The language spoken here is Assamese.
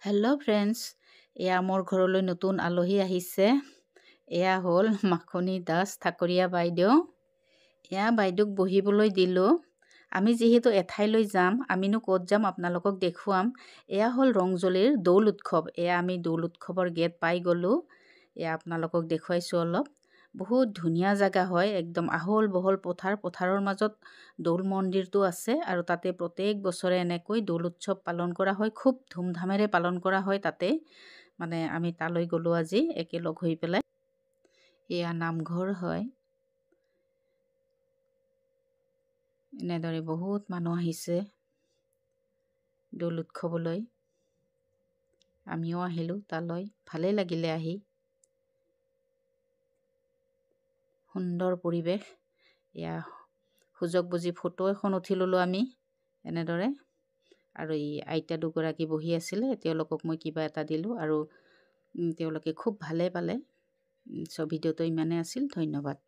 হেল্ল' ফ্ৰেণ্ডছ, এয়া মোৰ ঘৰলৈ নতুন আলহী আহিছে। এয়া হ'ল মাখনী দাস ঠাকুৰীয়া বাইদেউ। এয়া বাইদেউক বহিবলৈ দিলোঁ। আমি যিহেতু এঠাইলৈ যাম, আমিনো ক'ত যাম আপোনালোকক দেখুৱাম। এয়া হ'ল ৰংজলীৰ দৌল উৎসৱ। এয়া আমি দৌল উৎসৱৰ গেট পাই গ'লোঁ। এয়া আপোনালোকক দেখুৱাইছোঁ অলপ। বহুত ধুনীয়া জেগা হয়, একদম আহল বহল পথাৰৰ মাজত দৌল মন্দিৰটো আছে আৰু তাতে প্ৰত্যেক বছৰে এনেকৈ দৌল উৎসৱ পালন কৰা হয়। খুব ধুমধামেৰে পালন কৰা হয় তাতে। মানে আমি তালৈ গ'লোঁ আজি একেলগ হৈ পেলাই। এয়া নামঘৰ হয়। এনেদৰে বহুত মানুহ আহিছে দৌল উৎসৱলৈ। আমিও আহিলোঁ তালৈ, ভালেই লাগিলে আহি। সুন্দৰ পৰিৱেশ। এয়া সুযোগ বুজি ফটো এখন উঠি ল'লোঁ আমি এনেদৰে। আৰু এই আইতা দুগৰাকী বহি আছিলে, তেওঁলোকক মই কিবা এটা দিলোঁ আৰু তেওঁলোকে খুব ভালে পালে। ভিডিঅ'টো ইমানে আছিল, ধন্যবাদ।